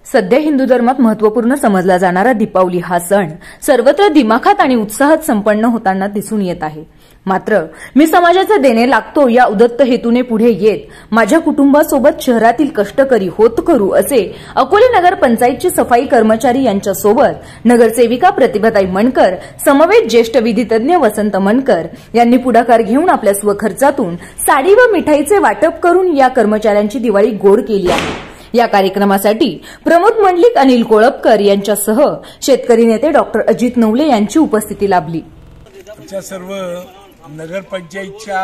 सध्या हिंदू धर्मात महत्त्वपूर्ण समजला जाणारा दीपावली हा सण सर्वत्र दिमाखात आणि उत्साहात संपन्न होताना दिसून येत आहे. मात्र मी समाजाचा देणे लागतो या उदत्त हेतूने पुढे येत माझ्या कुटुंबासोबत शहरातील कष्टकरी होत करू असे अकोले नगर पंचायतचे सफाई कर्मचारी यांच्यासोबत नगरसेविका प्रतिभाताई मनकर समवेत ज्येष्ठ विधितज्ञ वसंत मनकर यांनी पुढाकार घेऊन आपल्या स्वखर्चातून साडी व मिठाईचे वाटप करून या कर्मचाऱ्यांची दिवाळी गोड केली आहे. या कार्यक्रमासाठी प्रमोद मंडलिक, अनिल कोळपकर यांच्यासह शेतकरी नेते डॉक्टर अजित नवले यांची उपस्थिती लाभली. आमच्या सर्व नगरपंचायतच्या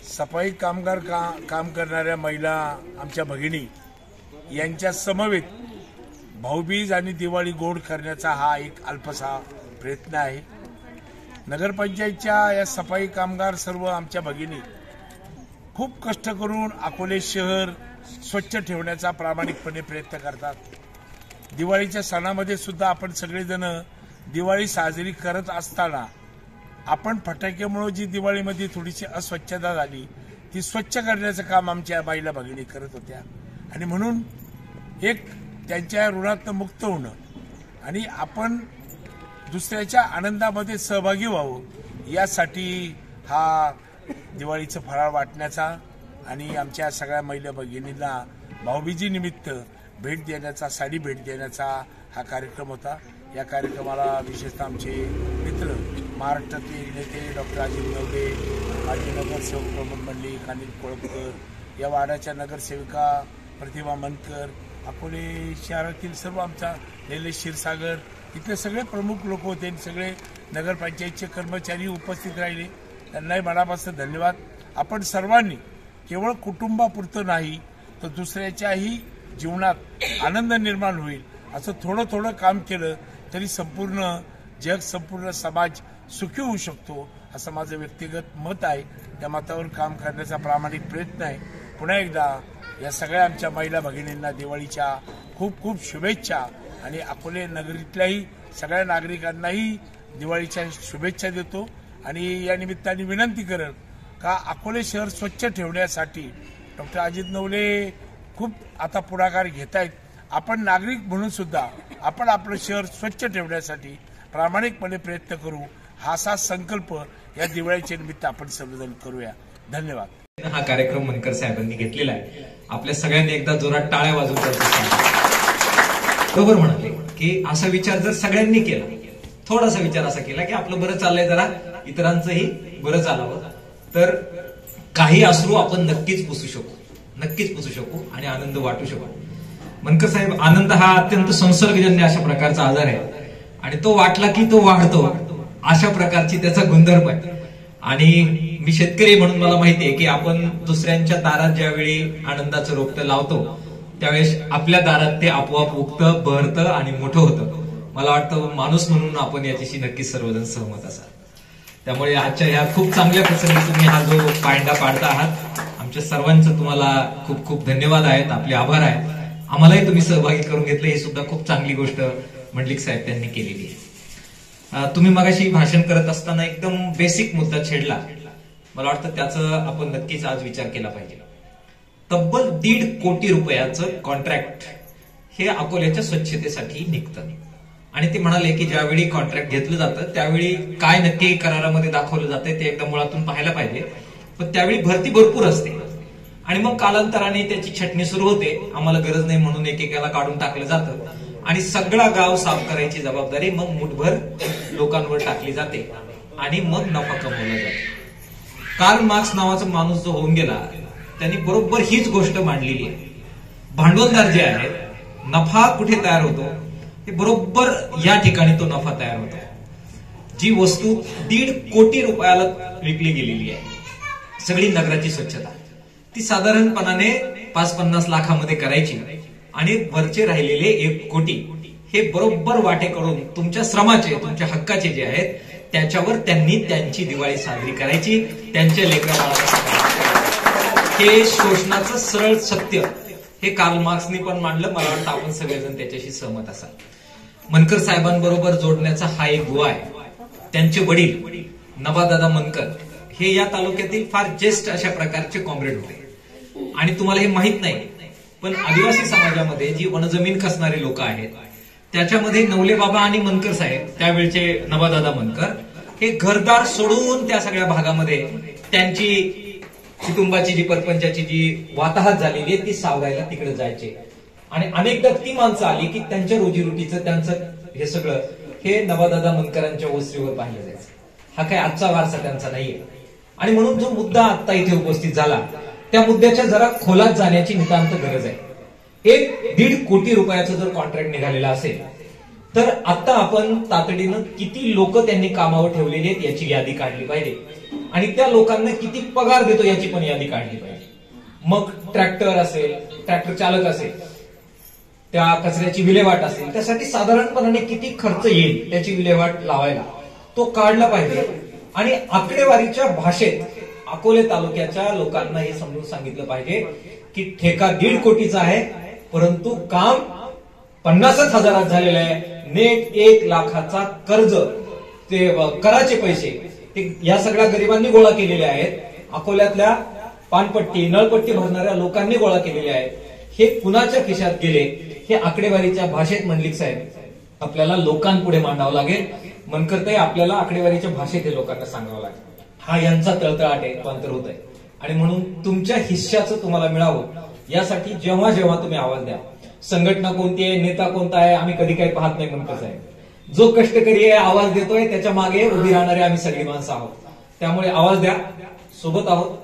सफाई कामगार काम करणाऱ्या महिला आमच्या भगिनी यांच्या समवेत भाऊबीज आणि दिवाळी गोड करण्याचा हा एक अल्पसा प्रयत्न आहे. नगरपंचायतच्या या सफाई कामगार सर्व आमच्या भगिनी खूप कष्ट करून अकोले शहर स्वच्छ ठेवण्याचा प्रामाणिकपणे प्रयत्न करतात. दिवाळीच्या सणामध्ये सुद्धा आपण सगळेजण दिवाळी साजरी करत असताना आपण फटाक्यामुळे जी दिवाळीमध्ये थोडीशी अस्वच्छता झाली ती स्वच्छ करण्याचं काम आमच्या महिला भगिनी करत होत्या आणि म्हणून एक त्यांच्या ऋणात मुक्त होणं आणि आपण दुसऱ्याच्या आनंदामध्ये सहभागी व्हावं यासाठी हा दिवाळीचं फराळ वाटण्याचा आणि आमच्या सगळ्या महिला भगिनींना भाऊबीजेनिमित्त भेट देण्याचा, साडी भेट देण्याचा हा कार्यक्रम होता. या कार्यक्रमाला विशेषतः आमचे मित्र महाराष्ट्रातले नेते डॉक्टर अजित नवले, माजी नगरसेवक प्रमोद मंडलिक, अनिल कोळपकर, या वार्डाच्या नगरसेविका प्रतिभा मनकर, अकोले शहरातील सर्व आमचा निलेश क्षीरसागर, इथले सगळे प्रमुख लोक होते. सगळे नगरपंचायतचे कर्मचारी उपस्थित राहिले. त्यांनाही मनापासून धन्यवाद. आपण सर्वांनी केवळ कुटुंबापुरतं नाही तर दुसऱ्याच्याही जीवनात आनंद निर्माण होईल असं थोडं थोडं काम केलं तरी संपूर्ण जग, संपूर्ण समाज सुखी होऊ शकतो असं माझं व्यक्तिगत मत आहे. त्या मतावर काम करण्याचा प्रामाणिक प्रयत्न आहे. पुन्हा एकदा या सगळ्या आमच्या महिला भगिनींना दिवाळीच्या खूप खूप शुभेच्छा आणि अकोले नगरीतल्याही सगळ्या नागरिकांनाही दिवाळीच्या शुभेच्छा देतो आणि या निमित्ताने विनंती करेन का अकोले शहर स्वच्छ ठेवण्यासाठी डॉक्टर अजित नवले खूप आता पुढाकार घेत आहेत. आपण नागरिक म्हणून सुद्धा आपण आपलं शहर स्वच्छ ठेवण्यासाठी प्रामाणिकपणे प्रयत्न करू हा असा संकल्प या दिवाळीच्या निमित्त आपण सर्वजण करूया. धन्यवाद. हा कार्यक्रम मनकर साहेबांनी घेतलेला आहे. आपल्या सगळ्यांनी एकदा जोरात टाळ्या वाजवून बरोबर म्हणाले की असा विचार जर सगळ्यांनी केला, थोडासा विचार असा केला की आपलं बरं चाललंय, जरा इतरांचंही बरं चालावं, तर काही अश्रू आपण नक्कीच पुसू शकू आणि आनंद वाटू शकू. मनकर साहेब, आनंद हा अत्यंत संसर्गजन्य अशा प्रकारचा आजार आहे आणि तो वाटला की तो वाढतो अशा प्रकारची त्याचा गुणधर्म आहे. आणि मी शेतकरी म्हणून मला माहितीये की आपण दुसऱ्यांच्या दारात ज्यावेळी आनंदाचं रोपटं लावतो त्यावेळेस आपल्या दारात ते आपोआप उगतं, बहरतं आणि मोठं होतं. मला वाटतं माणूस म्हणून आपण याच्याशी नक्कीच सर्वजण सहमत असाल. त्यामुळे आजच्या ह्या खूप चांगल्या प्रसंगी तुम्ही हा जो पायंडा पाडता आहात, आमच्या सर्वांचं तुम्हाला खूप खूप धन्यवाद आहेत, आपले आभार आहेत. आम्हालाही तुम्ही सहभागी करून घेतलं, ही सुद्धा खूप चांगली गोष्ट मंडलिक साहेब त्यांनी केलेली आहे. तुम्ही मगाशी भाषण करत असताना एकदम बेसिक मुद्दा छेडला. मला वाटतं त्याचं आपण नक्कीच आज विचार केला पाहिजे. तब्बल 1.5 कोटी रुपयाचं कॉन्ट्रॅक्ट हे अकोल्याच्या स्वच्छतेसाठी निघतं आणि ते म्हणाले की ज्यावेळी कॉन्ट्रॅक्ट घेतलं जातं त्यावेळी काय नक्की करारामध्ये दाखवलं जातं ते एकदा मुळातून पाहायला पाहिजे. पण त्यावेळी भरती भरपूर असते आणि मग कालांतराने त्याची छटणी सुरू होते. आम्हाला गरज नाही म्हणून एकेकाला काढून टाकलं जातं आणि सगळा गाव साफ करायची जबाबदारी मग मुठभर लोकांवर टाकली जाते आणि मग नफा कमवला जातो. कार्ल मार्क्स नावाचा माणूस जो होऊन गेला त्यांनी बरोबर हीच गोष्ट मांडलेली आहे. भांडवलदार जे आहेत, नफा कुठे तयार होतो ते बरोबर या ठिकाणी तो नफा तयार होतो. जी वस्तू 1.5 कोटी रुपयाला विकली गेलेली आहे, सगळी नगराची स्वच्छता, ती साधारणपणाने 5-50 लाखामध्ये करायची आणि वरचे राहिलेले 1 कोटी हे बरोबर वाटेकडून तुमच्या श्रमाचे, तुमच्या हक्काचे जे आहेत त्याच्यावर त्यांनी त्यांची दिवाळी साजरी करायची, त्यांच्या लेकराबाळाला. हे शोषणाचं सरळ सत्य हे कार्ल मार्क्सनी पण मांडलं. मला वाटतं आपण सगळेजण त्याच्याशी सहमत असाल. मनकर साहेबांबरोबर जोडण्याचा हा एक दुवा आहे. त्यांचे वडील नवादादा मनकर हे या तालुक्यातील फार ज्येष्ठ अशा प्रकारचे कॉम्रेड होते आणि तुम्हाला हे माहित नाही पण आदिवासी समाजामध्ये जी वनजमीन कसणारे लोक आहेत त्याच्यामध्ये नवले बाबा आणि मनकर साहेब, त्यावेळचे नवादादा मनकर, हे घरदार सोडून त्या सगळ्या भागामध्ये त्यांची कुटुंबाची जी परपंचाची जी वाताहत झालेली आहे ती सावरायला तिकडे जायचे. आणि अनेकदा ती माणसं आली की त्यांच्या रोजीरोटीचं त्यांचं हे सगळं हे नवादादा मनकरांच्या ओसरीवर पाहिलं जायचं. हा काय आजचा वारसा त्यांचा नाहीये. आणि म्हणून जो मुद्दा आता इथे उपस्थित झाला त्या मुद्द्याच्या जरा खोलात जाण्याची नितांत गरज आहे. 1-1.5 कोटी रुपयाचं जर कॉन्ट्रॅक्ट निघालेला असेल तर आता आपण तातडीनं किती लोक त्यांनी कामावर ठेवलेली आहेत याची यादी काढली पाहिजे आणि त्या लोकांना किती पगार देतो याची पण यादी काढली पाहिजे. मग ट्रॅक्टर असेल, ट्रॅक्टर चालक असेल, त्या कचऱ्याची विल्हेवाट असेल, त्यासाठी साधारणपणे किती खर्च येईल त्याची विल्हेवाट लावायला तो काढला पाहिजे. आणि आकडेवारीच्या भाषेत अकोले तालुक्याच्या लोकांना हे समजून सांगितलं पाहिजे की ठेका 1.5 कोटीचा आहे परंतु काम 50,000 झालेलं आहे. नेट 1 लाखाचा कर्ज, ते कराचे पैसे ते या सगळ्या गरिबांनी गोळा केलेले आहेत. अकोल्यातल्या पानपट्टी नळपट्टी भरणाऱ्या लोकांनी गोळा केलेले आहेत. हे कुणाच्या खिशात गेले हे आकडेवारीच्या भाषेत मंडलिक साहेब आपल्याला लोकांपुढे मांडावं लागेल. मनकरताई आपल्याला आकडेवारीच्या भाषेत हे लोकांना सांगावं लागेल. हा यांचा तळतळाट आहे, रूपांतर होत आहे. आणि म्हणून तुमच्या हिश्श्याचं तुम्हाला मिळावं यासाठी जेव्हा जेव्हा तुम्ही आवाज द्या, संघटना कोणती आहे, नेता कोणता आहे, आम्ही कधी काही पाहत नाही. मनकर साहेब जो कष्टकरी आहे, आवाज देतोय, त्याच्या मागे उभी राहणारे आम्ही सगळी माणसं आहोत. त्यामुळे आवाज द्या, सोबत आहोत.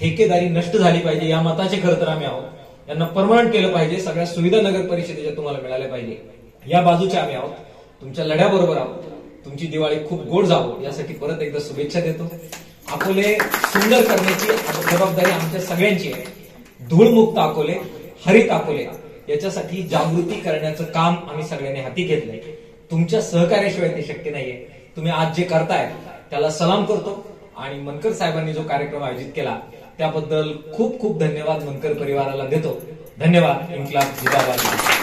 ठेकेदारी नष्ट झाली पाहिजे या मताचे खरं तर आम्ही आहोत. यांना परमनंट केलं पाहिजे. सगळ्या सुविधा नगर परिषदेच्या तुम्हाला मिळाल्या पाहिजे या बाजूचे आम्ही आहोत. तुमच्या लढ्याबरोबर आहोत. तुमची दिवाळी खूप गोड जावो यासाठी परत एकदा शुभेच्छा देतो. अकोले सुंदर करण्याची जबाबदारी आमच्या सगळ्यांची आहे. धूळमुक्त अकोले, हरित अकोले याच्यासाठी जागृती करण्याचं काम आम्ही सगळ्यांनी हाती घेतलंय. तुमच्या सहकार्याशिवाय ते शक्य नाहीये. तुम्ही आज जे करताय त्याला सलाम करतो आणि मनकर साहेबांनी जो कार्यक्रम आयोजित केला त्याबद्दल खूप खूप धन्यवाद मनकर परिवाराला देतो. धन्यवाद. इन्क्लाब जिंदाबाद.